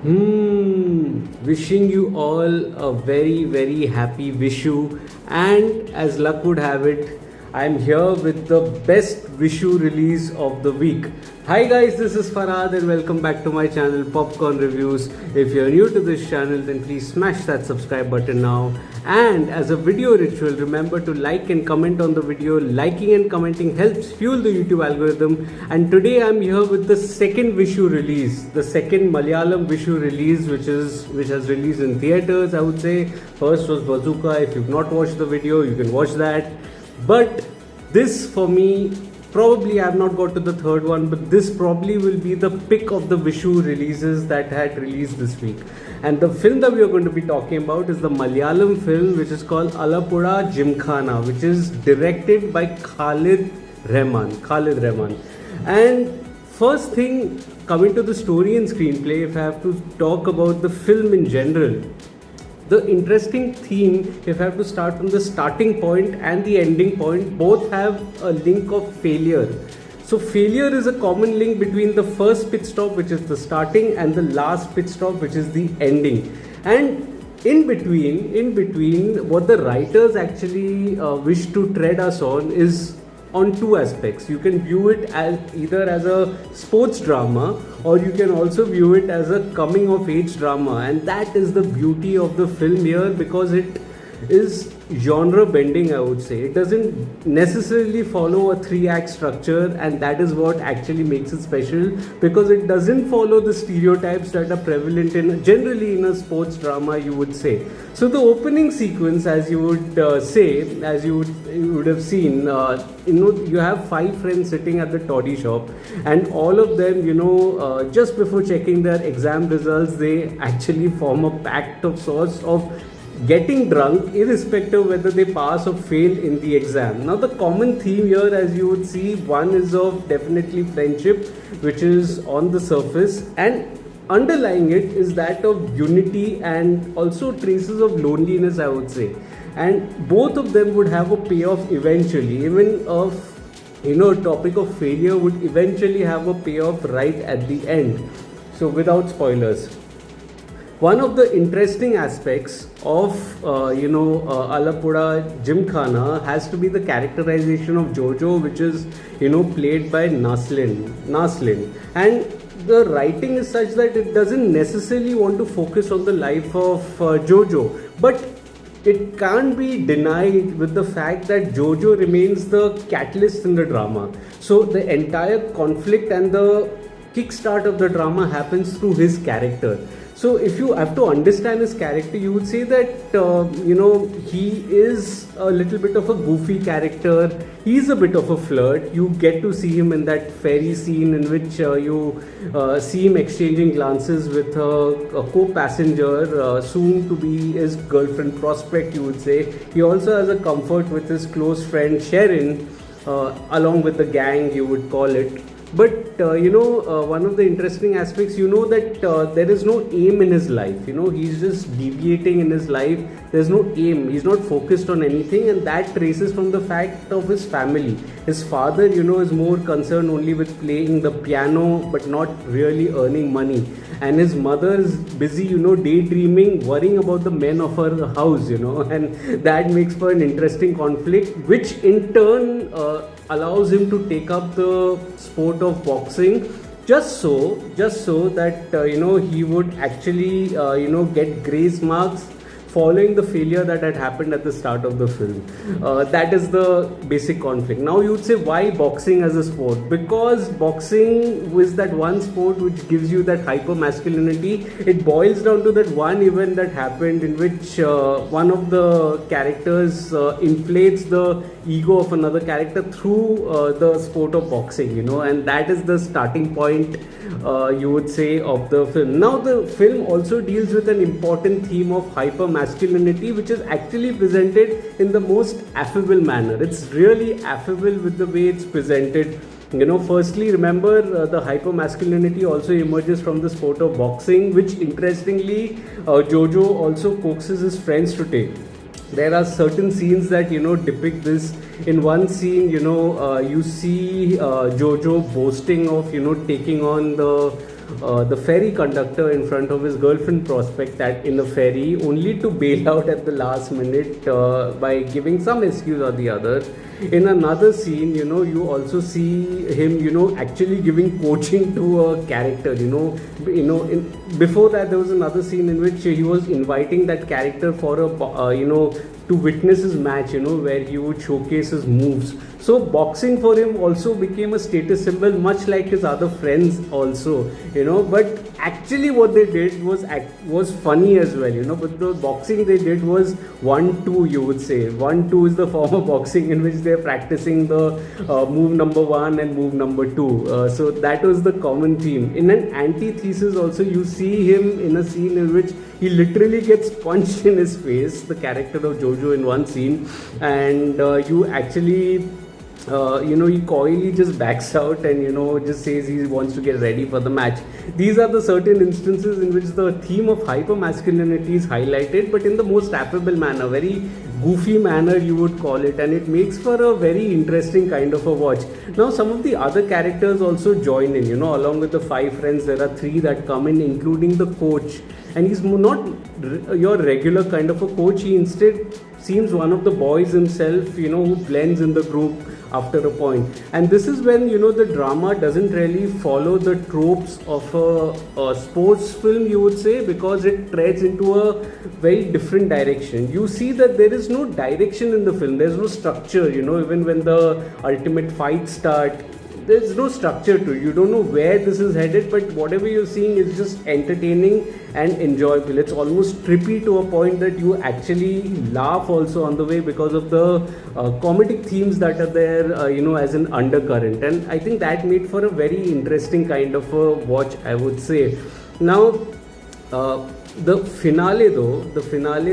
Wishing you all a very, very happy Vishu. And as luck would have it, I'm here with the best Vishu release of the week. Hi guys, this is Farhad and welcome back to my channel Popcorn Reviews. If you're new to this channel, then please smash that subscribe button now. And as a video ritual, remember to like and comment on the video. Liking and commenting helps fuel the YouTube algorithm. And today I'm here with the second Vishu release, the second Malayalam Vishu release, which has released in theaters. I would say first was Bazooka. If you've not watched the video, you can watch that. But this for me, probably I have not got to the third one, but this probably will be the pick of the Vishu releases that had released this week. And the film that we are going to be talking about is the Malayalam film which is called Alapura Gymkhana, which is directed by Khalid Rahman. And first thing, coming to the story and screenplay, if I have to talk about the film in general, the interesting theme, if I have to start from the starting point and the ending point, both have a link of failure. So failure is a common link between the first pit stop, which is the starting, and the last pit stop, which is the ending. And in between, what the writers actually wish to tread us on is on two aspects. You can view it as either as a sports drama, or you can also view it as a coming of age drama, and that is the beauty of the film here, because it is genre bending. I would say it doesn't necessarily follow a 3-act structure, and that is what actually makes it special, because it doesn't follow the stereotypes that are prevalent in generally in a sports drama, you would say. So the opening sequence, as you would say, as you would have seen, you have 5 friends sitting at the toddy shop, and all of them, just before checking their exam results, they actually form a pact of sorts of getting drunk irrespective whether they pass or fail in the exam. Now the common theme here, as you would see, one is of definitely friendship, which is on the surface, and underlying it is that of unity and also traces of loneliness, I would say. And both of them would have a payoff eventually. Even a topic of failure would eventually have a payoff right at the end. So without spoilers, one of the interesting aspects of Alapura Gymkhana has to be the characterization of Jojo, which is played by Naslen. And the writing is such that it doesn't necessarily want to focus on the life of Jojo, but it can't be denied with the fact that Jojo remains the catalyst in the drama. So the entire conflict and the kickstart of the drama happens through his character. So if you have to understand his character, you would say that he is a little bit of a goofy character. He's a bit of a flirt. You get to see him in that ferry scene in which you see him exchanging glances with a co-passenger, soon to be his girlfriend prospect, you would say. He also has a comfort with his close friend Sharon, along with the gang, you would call it. But one of the interesting aspects, that there is no aim in his life. He's just deviating in his life. There's no aim. He's not focused on anything, and that traces from the fact of his family. His father, is more concerned only with playing the piano, but not really earning money. And his mother is busy, daydreaming, worrying about the men of her house, and that makes for an interesting conflict, which in turn allows him to take up the sport of boxing, just so that he would actually get grace marks following the failure that had happened at the start of the film. That is the basic conflict. Now you would say, why boxing as a sport? Because boxing was that one sport which gives you that hyper masculinity. It boils down to that one event that happened in which one of the characters inflates the ego of another character through the sport of boxing, and that is the starting point, you would say, of the film. Now the film also deals with an important theme of hyper masculinity, which is actually presented in the most affable manner. It's really affable with the way it's presented. Firstly, remember the hyper masculinity also emerges from the sport of boxing, which interestingly Jojo also coaxes his friends to take. There are certain scenes that depict this. In one scene, you see Jojo boasting of taking on the the ferry conductor in front of his girlfriend prospect at in a ferry, only to bail out at the last minute by giving some excuse or the other. In another scene, you also see him, actually giving coaching to a character. Before that, there was another scene in which he was inviting that character for to witness his match, where he would showcase his moves. So boxing for him also became a status symbol, much like his other friends also, But actually, what they did was funny as well, But the boxing they did was 1-2, you would say. 1-2 is the form of boxing in which they're practicing the move number 1 and move number 2. So that was the common theme. In an antithesis, also you see him in a scene in which he literally gets punched in his face, the character of Jojo in one scene, and you actually. He coyly just backs out and just says he wants to get ready for the match. These are the certain instances in which the theme of hyper masculinity is highlighted, but in the most affable manner, very goofy manner you would call it, and it makes for a very interesting kind of a watch. Now some of the other characters also join in, along with the 5 friends there are 3 that come in, including the coach, and he's not your regular kind of a coach. He instead seems one of the boys himself, who blends in the group after a point. And this is when the drama doesn't really follow the tropes of a sports film, you would say, because it treads into a very different direction. You see that there is no direction in the film, there's no structure, even when the ultimate fights start, there's no structure to it. You don't know where this is headed, but whatever you're seeing is just entertaining and enjoyable. It's almost trippy to a point that you actually laugh also on the way because of the comedic themes that are there, as an undercurrent. And I think that made for a very interesting kind of a watch, I would say. Now, the finale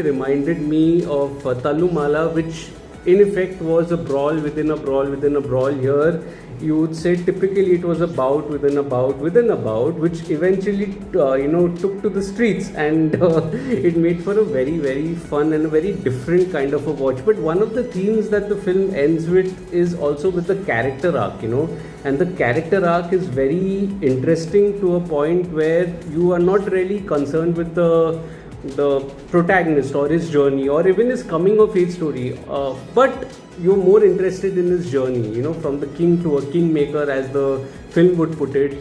reminded me of Tallumala, which in effect was a brawl within a brawl within a brawl. Here you would say typically it was a bout within a bout within a bout, which eventually took to the streets, and it made for a very, very fun and a very different kind of a watch. But one of the themes that the film ends with is also with the character arc, and the character arc is very interesting to a point where you are not really concerned with the protagonist or his journey or even his coming of age story, but you're more interested in his journey, from the king to a kingmaker, as the film would put it,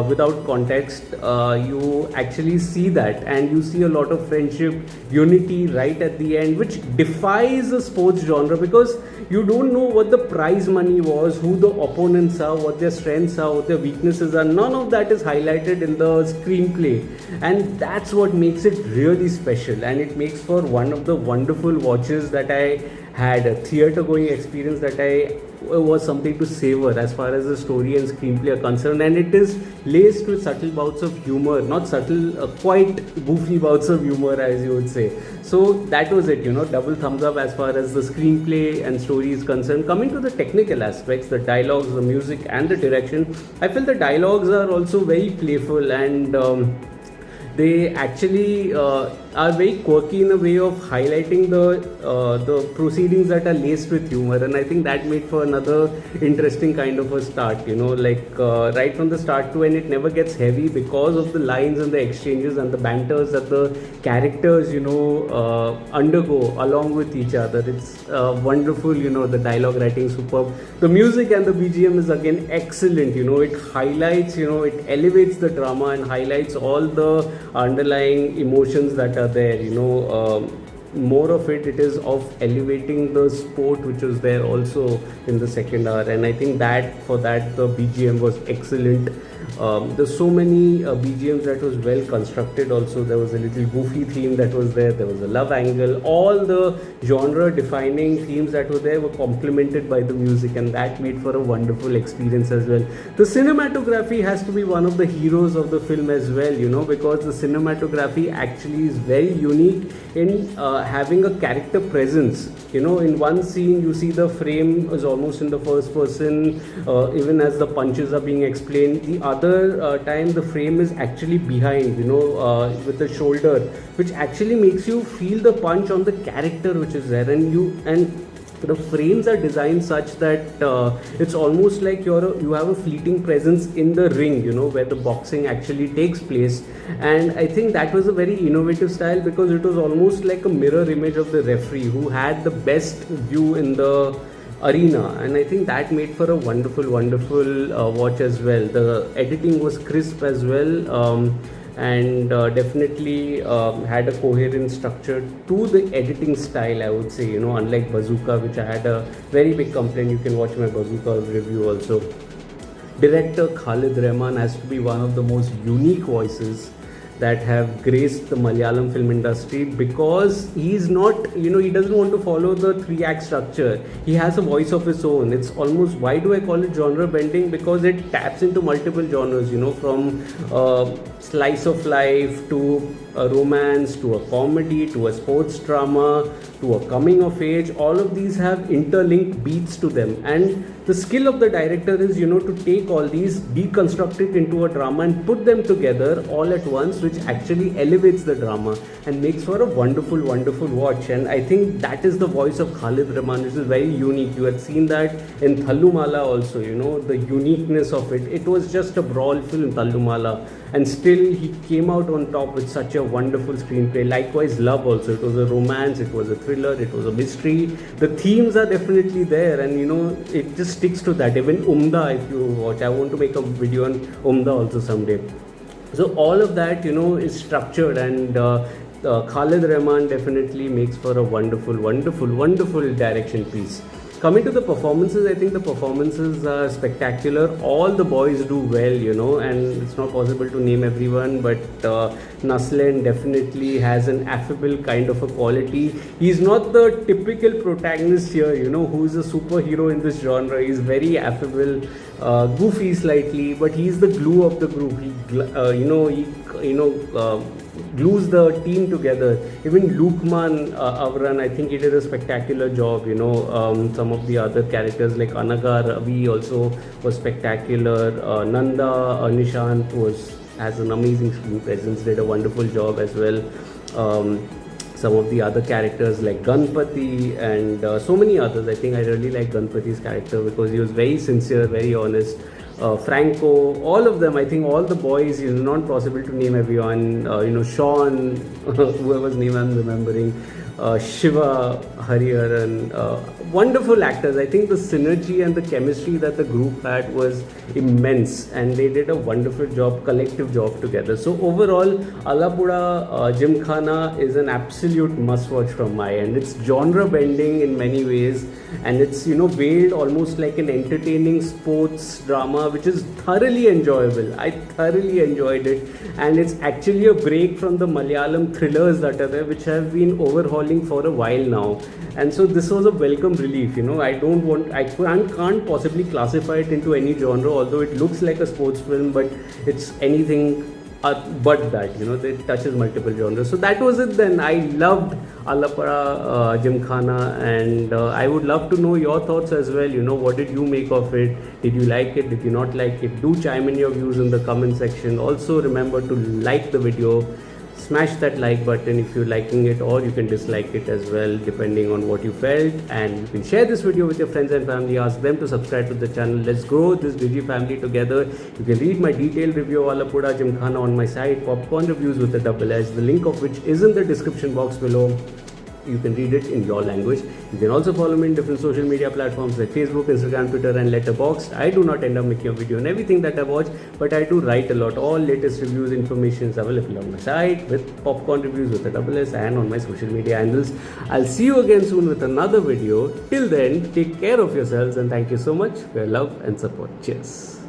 without context. You actually see that, and you see a lot of friendship, unity right at the end, which defies the sports genre, because you don't know what the prize money was, who the opponents are, what their strengths are, what their weaknesses are. None of that is highlighted in the screenplay, and that's what makes it really special, and it makes for one of the wonderful watches that I had, a theatre going experience that I was something to savor as far as the story and screenplay are concerned. And it is laced with subtle bouts of humor, not subtle, quite goofy bouts of humor, as you would say. So that was it, double thumbs up as far as the screenplay and story is concerned. Coming to the technical aspects, the dialogues, the music and the direction, I feel the dialogues are also very playful, and they actually are very quirky in a way of highlighting the proceedings that are laced with humor, and I think that made for another interesting kind of a start. Right from the start to end, it never gets heavy because of the lines and the exchanges and the banters that the characters undergo along with each other. It's wonderful. The dialogue writing superb. The music and the BGM is again excellent. It highlights, it elevates the drama and highlights all the underlying emotions that are there. More of it is of elevating the sport, which was there also in the second hour, and I think that for that the BGM was excellent. There's so many BGMs that was well constructed. Also, there was a little goofy theme that was there. There was a love angle. All the genre-defining themes that were there were complemented by the music, and that made for a wonderful experience as well. The cinematography has to be one of the heroes of the film as well, because the cinematography actually is very unique in having a character presence. In one scene you see the frame is almost in the first person, even as the punches are being explained. The other time the frame is actually behind, with the shoulder, which actually makes you feel the punch on the character which is there, and the frames are designed such that it's almost like you have a fleeting presence in the ring, you know, where the boxing actually takes place. And I think that was a very innovative style, because it was almost like a mirror image of the referee, who had the best view in the arena. And I think that made for a wonderful watch as well. The editing was crisp as well, and definitely had a coherent structure to the editing style, I would say, you know, unlike Bazooka, which I had a very big complaint. You can watch my Bazooka review also. Director Khalid Rahman has to be one of the most unique voices that have graced the Malayalam film industry, because he's not, you know, he doesn't want to follow the 3-act structure. He has a voice of his own. It's almost, why do I call it genre bending? Because it taps into multiple genres, you know, from slice of life to a romance to a comedy to a sports drama to a coming of age. All of these have interlinked beats to them, and the skill of the director is, you know, to take all these, deconstruct it into a drama and put them together all at once, which actually elevates the drama and makes for a wonderful watch. And I think that is the voice of Khalid Rahman, which is very unique. You had seen that in Thallumala also, you know, the uniqueness of it. It was just a brawl film, Thallumala, and still he came out on top with such a wonderful screenplay. Likewise, Love also, it was a romance, it was a thriller, it was a mystery. The themes are definitely there, and you know, it just sticks to that. Even Umda, if you watch, I want to make a video on Umda also someday. So all of that, you know, is structured, and Khalid Rahman definitely makes for a wonderful direction piece. Coming to the performances, I think the performances are spectacular. All the boys do well, you know, and it's not possible to name everyone, but Naslen definitely has an affable kind of a quality. He's not the typical protagonist here, you know, who's a superhero in this genre. He's very affable, goofy slightly, but he's the glue of the group. He glues the team together. Even Lukman Avaran, I think he did a spectacular job, you know. Some of the other characters like Anagar Ravi also was spectacular. Nanda Nishant has an amazing screen presence, did a wonderful job as well. Some of the other characters like Ganpati and so many others. I think I really like Ganpati's character because he was very sincere, very honest. Franco, all of them, I think all the boys, it's not possible to name everyone, you know, Sean, whoever's name I'm remembering, Shiva, Hariharan, wonderful actors. I think the synergy and the chemistry that the group had was immense, and they did a wonderful job, collective job together. So overall, Alapura Gymkhana is an absolute must watch from my end. It's genre bending in many ways, and it's, you know, veiled almost like an entertaining sports drama, which is thoroughly enjoyable. I thoroughly enjoyed it, and it's actually a break from the Malayalam thrillers that are there, which have been overhauling for a while now. And so this was a welcome relief, you know. I can't possibly classify it into any genre, although it looks like a sports film, but it's anything but that, you know, it touches multiple genres. So that was it then. I loved Alapura Gymkhana, and I would love to know your thoughts as well. You know, what did you make of it? Did you like it? Did you not like it? Do chime in your views in the comment section. Also remember to like the video. Smash that like button if you're liking it, or you can dislike it as well, depending on what you felt. And you can share this video with your friends and family. Ask them to subscribe to the channel. Let's grow this Digi family together. You can read my detailed review of Alapura Gymkhana on my site, Popcorn Reviews with a double S, the link of which is in the description box below. You can read it in your language. You can also follow me in different social media platforms like Facebook, Instagram, Twitter and Letterboxd. I do not end up making a video on everything that I watch, but I do write a lot. All latest reviews, information is available on my site with Popcorn Reviews with a double S and on my social media handles. I'll see you again soon with another video. Till then, take care of yourselves and thank you so much for your love and support. Cheers.